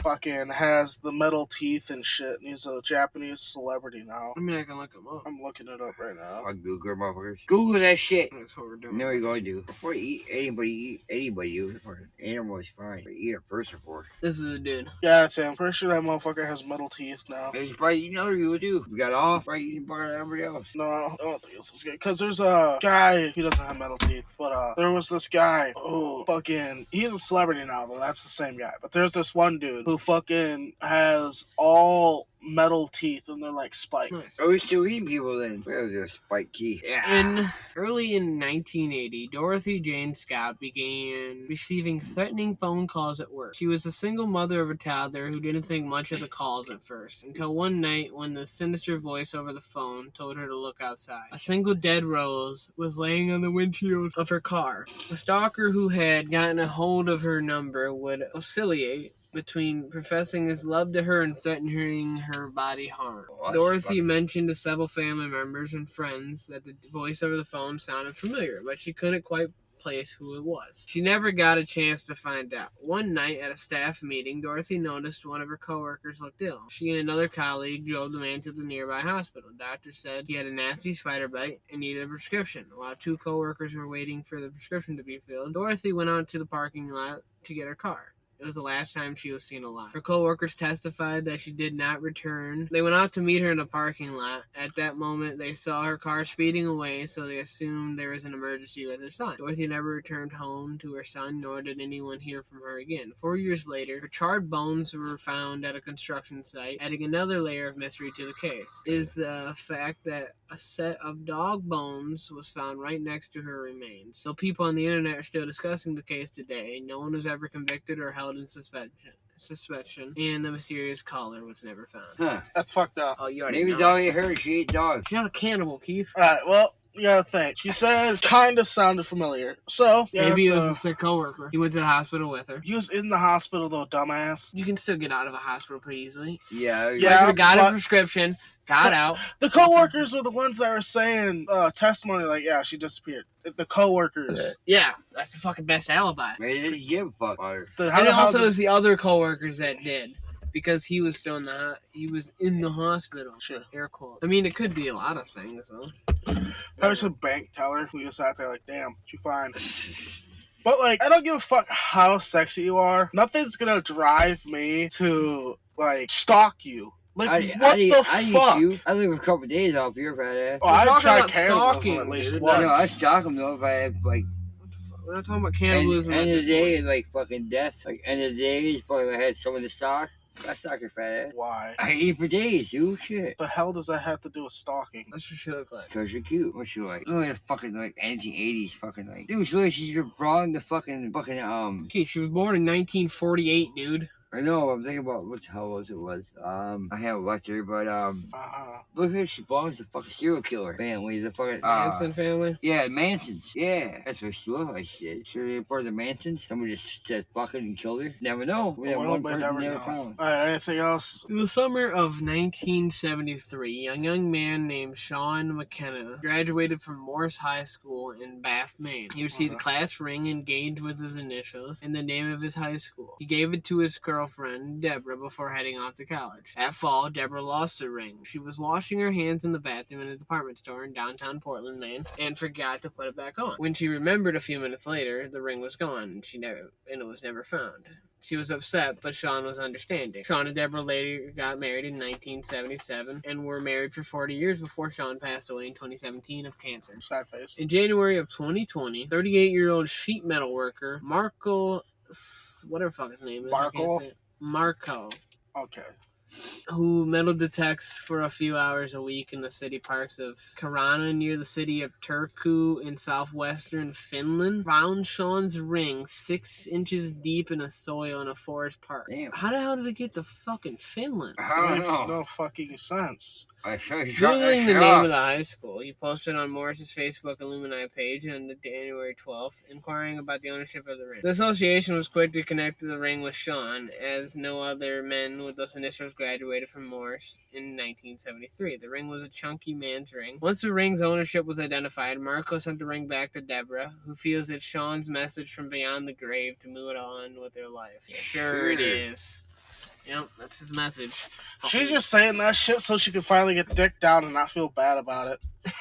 fucking has the metal teeth and shit, and he's a Japanese celebrity now. I mean, I can look him up. I'm looking it up right now. Fuck Google, motherfuckers. Google that shit. That's what we're You doing. know what you're going to do. Before you eat anybody, you fucking animal is fine. But eat a person for. This is a dude. Yeah, that's him. I'm pretty sure that motherfucker has metal teeth now. He's probably eating other people too. We got off, right? Eating fucking everybody else. No, I don't think this is good. Because there's a guy, he doesn't have metal teeth, but there was this guy who fucking, he's a celebrity now, though. That's the same guy. But there's this one dude who fucking has all metal teeth and they're like spiked. Nice. Oh, we're still eating people then. Well, just spike key. Yeah. Early in 1980, Dorothy Jane Scott began receiving threatening phone calls at work. She was a single mother of a toddler who didn't think much of the calls at first, until one night when the sinister voice over the phone told her to look outside. A single dead rose was laying on the windshield of her car. The stalker who had gotten a hold of her number would oscillate between professing his love to her and threatening her body harm. Oh, that's Dorothy fucking- mentioned to several family members and friends that the voice over the phone sounded familiar, but she couldn't quite place who it was. She never got a chance to find out. One night at a staff meeting, Dorothy noticed one of her coworkers looked ill. She and another colleague drove the man to the nearby hospital. Doctors said he had a nasty spider bite and needed a prescription. While two coworkers were waiting for the prescription to be filled, Dorothy went out to the parking lot to get her car. It was the last time she was seen alive. Her co-workers testified that she did not return. They went out to meet her in the parking lot. At that moment, they saw her car speeding away, so they assumed there was an emergency with her son. Dorothy never returned home to her son, nor did anyone hear from her again. 4 years later, her charred bones were found at a construction site, adding another layer of mystery to the case. Is the fact that a set of dog bones was found right next to her remains. Though people on the internet are still discussing the case today, no one was ever convicted or held in suspension, and the mysterious caller was never found. Huh. That's fucked up. Oh, you already Maybe know. dog ate her. She ate dogs. She's not a cannibal, Keith. Alright, well, you gotta think. She said kind of sounded familiar. So, yeah, Maybe it was a sick coworker. He went to the hospital with her. he was in the hospital though, dumbass. You can still get out of a hospital pretty easily. Yeah. Yeah. Like, got a but- prescription, got out. The coworkers were the ones that were saying testimony like, yeah, she disappeared. The coworkers. Yeah, that's the fucking best alibi. Maybe they didn't give a fuck about her. How And the hell also, did- it's the other coworkers that did. Because he was still he was in the hospital. Sure. Air quote. I mean, it could be a lot of things, though. Probably some bank teller who just sat there like, damn, you fine. But like, I don't give a fuck how sexy you are. Nothing's gonna drive me to like stalk you. Like, what the fuck? I live a couple days off your fat ass. Oh, I've talking tried about cannibalism stalking, at least dude. once. No, I stalk them though if I have like What the fuck? We're not talking about end cannibalism. of at the this day point. like fucking death. Like end of the day, if I had someone to stalk. I stalk your fat ass. Why? I eat for days, you shit. The hell does that have to do with stalking? That's what she looked like. Cause you're cute. What's she like? Look at this fucking like 1980s fucking like. Dude, she looks like she's brought the fucking Okay, she was born in 1948, dude. I know. I'm thinking about what the hell was it was. I haven't watched her, but look at her. She belongs to fucking serial killer family. The fucking Manson family. Yeah, Mansons. Yeah, that's what she looked like. Shit. She was part of the Mansons. Somebody just said fucking and killed her. Never know. We have Well, one but person never never know. found. Alright, anything else? In the summer of 1973, a young man named Sean McKenna graduated from Morse High School in Bath, Maine. He received a class ring engaged with his initials and the name of his high school. He gave it to his girlfriend, Deborah, before heading off to college. That fall, Deborah lost the ring. She was washing her hands in the bathroom in a department store in downtown Portland, Maine, and forgot to put it back on. When she remembered a few minutes later, the ring was gone, and it was never found. She was upset, but Sean was understanding. Sean and Deborah later got married in 1977 and were married for 40 years before Sean passed away in 2017 of cancer. Sad face. In January of 2020, 38-year-old sheet metal worker Marco, whatever the fuck his name is, I can't Marco? say it. Marco Okay. who metal detects for a few hours a week in the city parks of Kiruna near the city of Turku in southwestern Finland, found Sean's ring 6 inches deep in the soil in a forest park. Damn. How the hell did it get to fucking Finland? I don't Makes know. no fucking sense. I sure you shot that Googling the shit name off. of the high school, he posted on Morris's Facebook Illuminati page on the January 12th, inquiring about the ownership of the ring. The association was quick to connect the ring with Sean, as no other men with those initials graduated from Morris in 1973. The ring was a chunky man's ring. Once the ring's ownership was identified, Marco sent the ring back to Deborah, who feels it's Sean's message from beyond the grave to move on with their life. Sure it is. Yep, that's his message. She's just saying that shit so she can finally get dick down and not feel bad about it.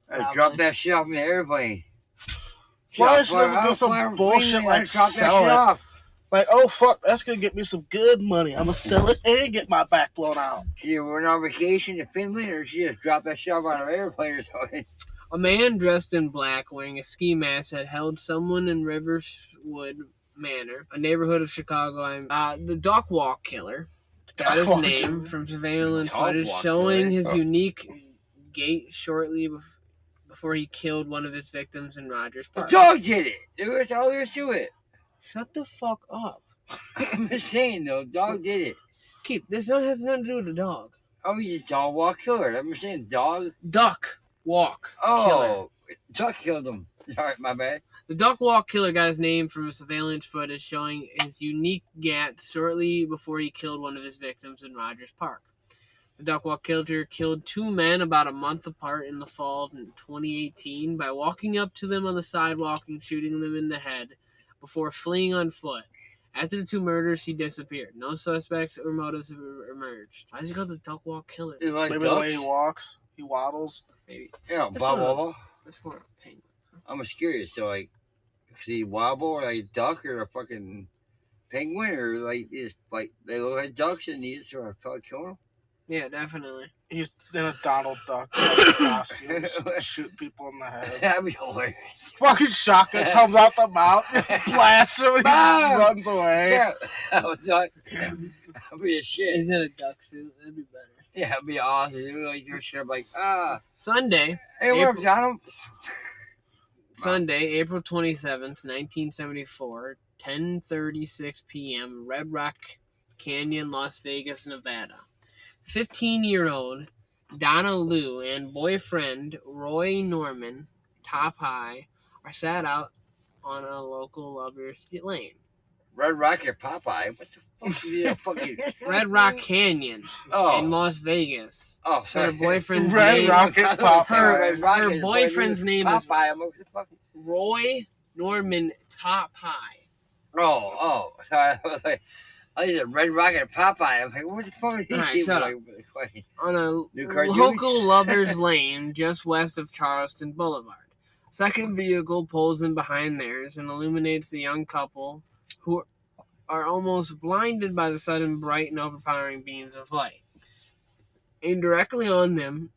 I dropped that shit off in the airplane. Why she doesn't do some bullshit like sell it? Off. Like, oh fuck, that's gonna get me some good money. I'm gonna sell it and get my back blown out. She went on vacation to Finland, or she just dropped that shit off on her airplane or something. A man dressed in black wearing a ski mask had held someone in Riverswood Manor, a neighborhood of Chicago. The Dock Walk Killer got his name from surveillance Dog footage Walk showing Killer? his unique gait shortly before he killed one of his victims in Rogers The Park. dog did it. That's all there is to it. Shut the fuck up. I'm just saying, though, dog did it. Keith, this has nothing to do with the dog. Oh, he's a dog walk killer. I'm just saying, dog. Duck Walk Killer. Oh, duck killed him. Sorry, my bad. The Duck Walk Killer got his name from surveillance footage showing his unique gait shortly before he killed one of his victims in Rogers Park. The Duck Walk Killer killed 2 men about a month apart in the fall of 2018 by walking up to them on the sidewalk and shooting them in the head before fleeing on foot. After the 2 murders, he disappeared. No suspects or motives have emerged. Why is he called the Duck Walk Killer? You like Maybe the ducks? way he walks, he waddles. Maybe. Yeah, That's Bob not a- Wobble. That's more a penguin. I'm just curious. So, like, is he wobble or like a duck or a fucking penguin or like just like they look like ducks and he just sort of felt killing them? Yeah, definitely. He's in a Donald Duck costume, shoot people in the head. That'd be hilarious. Fucking shotgun comes out the mouth, just blasts him, and he Ah! just runs away. Yeah, that was duck. That'd be a shit. He's in a duck suit. That'd be better. Yeah, it'd be awesome. It'd be like your shit. I'm like, Sunday, hey, what up, April- Donald? Sunday, April 27th, 1974, 10:36 p.m., Red Rock Canyon, Las Vegas, Nevada. 15-year-old Donna Lou and boyfriend Roy Norman, top high, are sat out on a local lover's lane. Red Rocket Popeye. What the fuck is that fucking? Red Rock Canyon in Oh, Las Vegas. oh, Her sorry. boyfriend's Red name, Rocket Popeye. Red Rocket is boyfriend's name is- Popeye. I'm like, what the fuck? Roy Norman, top high. Oh, sorry. I was like, I said Red Rocket Popeye. I'm like, what the fuck is he? Alright, shut up. Like, On a New cartoon? local lover's lane just west of Charleston Boulevard. Second vehicle pulls in behind theirs and illuminates the young couple who are almost blinded by the sudden bright and overpowering beams of light. Aimed directly on them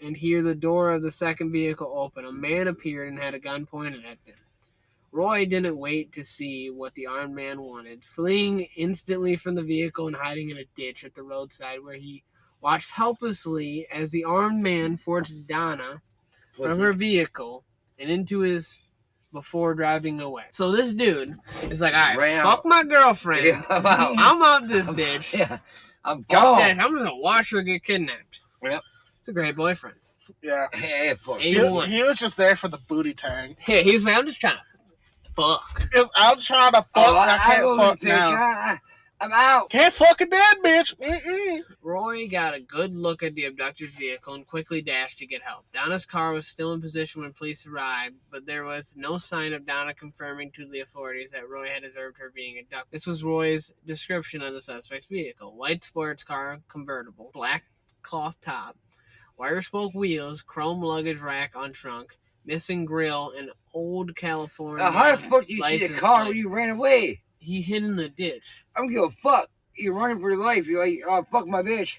and hear the door of the second vehicle open, a man appeared and had a gun pointed at them. Roy didn't wait to see what the armed man wanted, fleeing instantly from the vehicle and hiding in a ditch at the roadside where he watched helplessly as the armed man forced Donna from her vehicle and into his before driving away. So this dude is like, all right, Ran fuck out. my girlfriend. Yeah, I'm out. I'm out this bitch. Yeah, I'm Fuck gone. that. I'm just gonna watch her get kidnapped. Yep. It's a great boyfriend. Yeah. Hey, fuck. Hey. He was just there for the booty tang. Yeah, he was like, I'm just trying to fuck. Because I'm trying to fuck, Oh, I can't will fuck be now. bitch. I'm out. Can't fuck a dead bitch. Mm-mm. Roy got a good look at the abductor's vehicle and quickly dashed to get help. Donna's car was still in position when police arrived, but there was no sign of Donna confirming to the authorities that Roy had observed her being abducted. This was Roy's description of the suspect's vehicle. White sports car convertible, black cloth top, wire spoke wheels, chrome luggage rack on trunk, missing grill, and old California How the fuck do you see the license car plate. when you ran away? He hid in the ditch. I don't give a fuck. You're running for your life. You're like, oh, fuck my bitch.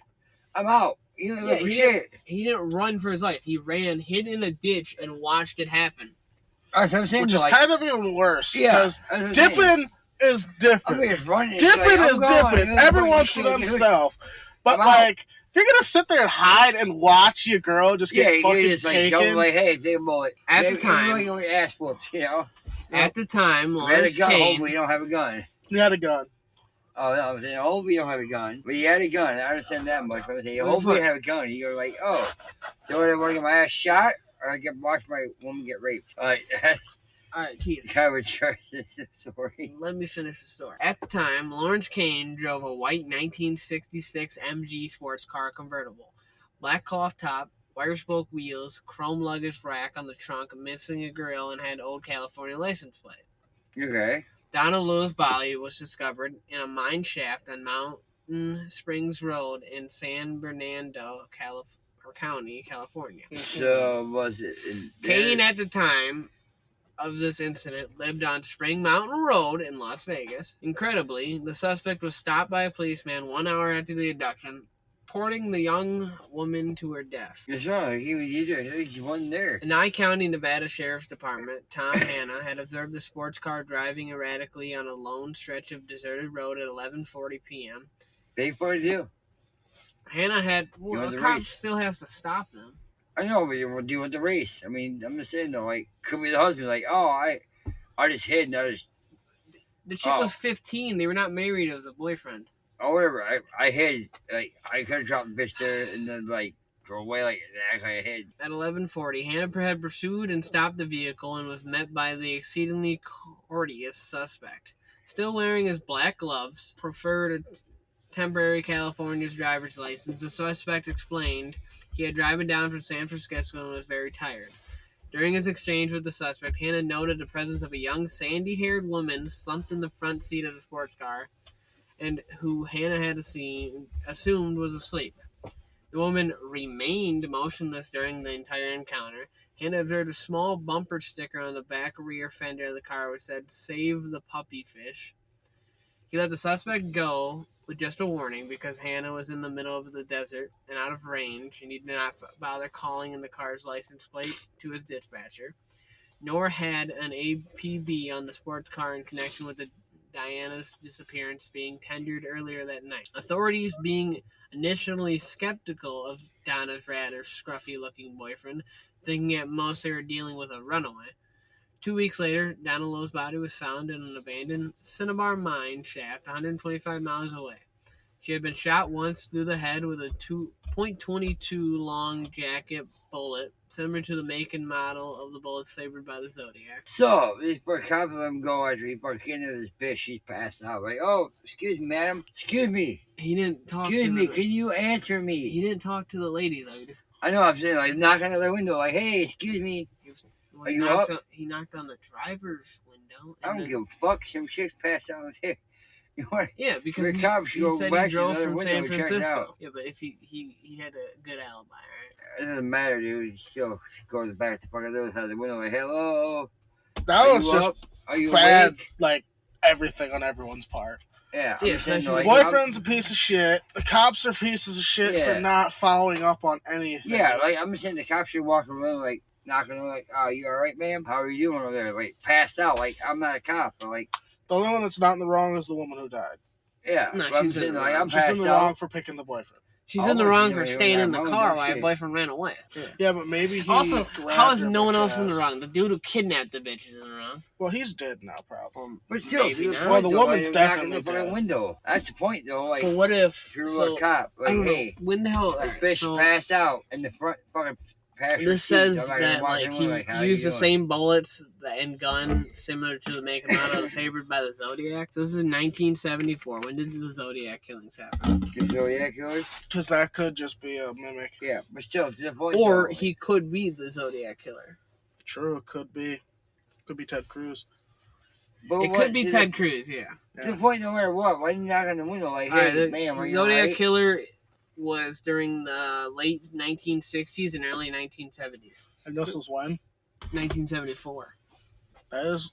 I'm out. You didn't look for he shit. He didn't run for his life. He ran, hid in a ditch, and watched it happen. That's what I'm saying. Which is like, kind of even worse. yeah, Because that's what I'm saying. dipping is I'm different. just running. It's Dipping like, is I'm gone. dipping. You know, Everyone's fucking for shit. themselves. But I'm out. like, if you're gonna sit there and hide and watch your girl just Yeah, get you're fucking just like taken, jumping like, hey, take a bullet. At the Maybe time- you get your ass whooped, you know. At the time, If you had a Lawrence gun, Kane. hopefully you don't have a gun. you had a gun. Oh no, I'm saying hopefully you don't have a gun. But you had a gun. I understand that much. But I'm saying Well, hopefully you fuck. have a gun. You go like, oh, so I want to get my ass shot or I get watch my woman get raped. Like that's All right, Keith. kind of a church story. Let me finish the story. At the time, Lawrence Kane drove a white 1966 MG sports car convertible. Black cloth top, wire spoke wheels, chrome luggage rack on the trunk, missing a grill, and had old California license plate. Okay. Donald Lewis' body was discovered in a mine shaft on Mountain Springs Road in San Bernardino, County, California. So was it in Kane, at the time of this incident, lived on Spring Mountain Road in Las Vegas. Incredibly, the suspect was stopped by a policeman 1 hour after the abduction, reporting the young woman to her death. It's right. He wasn't there. The Nye County, Nevada Sheriff's Department, Tom Hanna, had observed the sports car driving erratically on a lone stretch of deserted road at 11:40 p.m. Big for you. Hanna had... You want Well, the a cop race? still has to stop them. I know, but you want the race. I mean, I'm just saying though, like, could be the husband, like, oh, I just hid and I just, The chick was 15. They were not married. It was a boyfriend. or whatever. I hid, like, I could have dropped the bitch there and then, like, drove away, like, act like I hid. At 11:40, Hanna had pursued and stopped the vehicle and was met by the exceedingly courteous suspect. Still wearing his black gloves, preferred a temporary California's driver's license, the suspect explained he had driven down from San Francisco and was very tired. During his exchange with the suspect, Hanna noted the presence of a young sandy-haired woman slumped in the front seat of the sports car, and who Hanna had assumed was asleep. The woman remained motionless during the entire encounter. Hanna observed a small bumper sticker on the back rear fender of the car which said, "Save the puppy fish." He let the suspect go with just a warning because Hanna was in the middle of the desert and out of range, and he did not bother calling in the car's license plate to his dispatcher, nor had an APB on the sports car in connection with the Diana's disappearance being tendered earlier that night. Authorities, being initially skeptical of Donna's rather scruffy-looking boyfriend, thinking at most they were dealing with a runaway. 2 weeks later, Donna Lowe's body was found in an abandoned Cinnabar mine shaft 125 miles away. She had been shot once through the head with a .22 long jacket bullet, similar to the make and model of the bullets favored by the Zodiac. So, these poor cops let him go after he fucking into this bitch. She's passed out. Like, oh, excuse me, madam. Excuse me. He didn't talk Excuse to me. the, Can you answer He me? didn't talk to the lady though. He just I know, I'm saying, like, knock on the window, like, hey, excuse me. Are you up? he knocked on the driver's window. I and don't then- give a fuck. Some shit's passed out on his head. You know what? Yeah, because Your cops he go said back he to drove another from window San and check it Francisco. out. Yeah, but if he had a good alibi, right? It doesn't matter, dude. He still goes back to fucking Lewis out the window, like, hello. That Are was you just up? Are you bad, awake? like everything on everyone's part. Yeah, Yeah, I'm saying, especially- like, Boyfriend's a piece of shit. The cops are pieces of shit Yeah. for not following up on anything. Yeah, like I'm just saying, the cops should walk around like knocking on, like, "Oh, you all right, ma'am? How are you doing over there?" Like passed out. Like I'm not a cop, but like, The only one that's not in the wrong is the woman who died. yeah. No, but I'm she's in saying, the like wrong. I'm She's passed in the wrong out. for picking the boyfriend. She's Oh, in the well, wrong you for know, staying yeah, in the mom, car no while her shit. boyfriend ran away. Yeah, but maybe he Also, grabbed how is her no one bitch else in the ass. wrong? The dude who kidnapped the bitch is in the wrong. Well, he's dead now, probably. But still, Maybe to the not. point, Well, the though, woman's like, knocking definitely the fucking dead. window. That's the point, though. Like, But what if? if you're So, a cop, I like, don't know. hey, When the hell? this bitch so passed out in the front fucking passenger this seat. says I'm not gonna that walk like in he with, like, how you used the doing? same bullets and gun similar to the make and model favored by the Zodiac. So this is 1974. When did the Zodiac killings happen? The Zodiac killers? Because that could just be a mimic. Yeah, but still, to the point, Or though, he could be the Zodiac killer. True, it could be. Could be Ted Cruz. but It what- could be to Ted Cruz. Yeah. The point, no matter what, why didn't you knock on the window like, All right, hey, the ma'am, are you Zodiac alright? killer was during the late 1960s and early 1970s. And this was when? 1974. That is.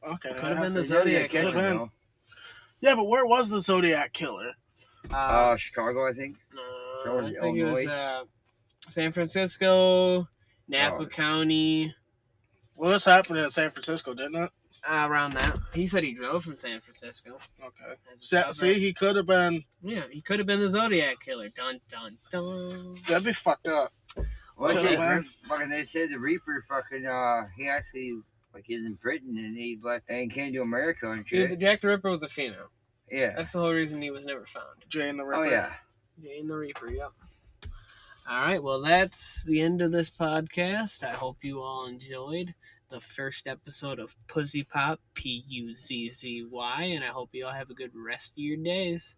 Okay. Could have been the The Zodiac Zodiac killer. killer, been. though. Yeah, but where was the Zodiac killer? Chicago, I think. I think it was Illinois. San Francisco, Napa Oh. County. Well, this happened in San Francisco, didn't it? Around that. He said he drove from San Francisco. Okay. As a See, suburb. he could have been. Yeah, he could have been the Zodiac Killer. Dun, dun, dun. That'd be fucked up. Well, Yeah, shit, man. fucking they said the Reaper fucking he actually like he's in Britain and he left and came to America and Dude, shit. Jack the Ripper was a female. Yeah. That's the whole reason he was never found. Jane the Ripper. Oh yeah. Jane the Reaper, yep. All right, well, that's the end of this podcast. I hope you all enjoyed the first episode of Pussy Pop, Puzzzy, and I hope you all have a good rest of your days.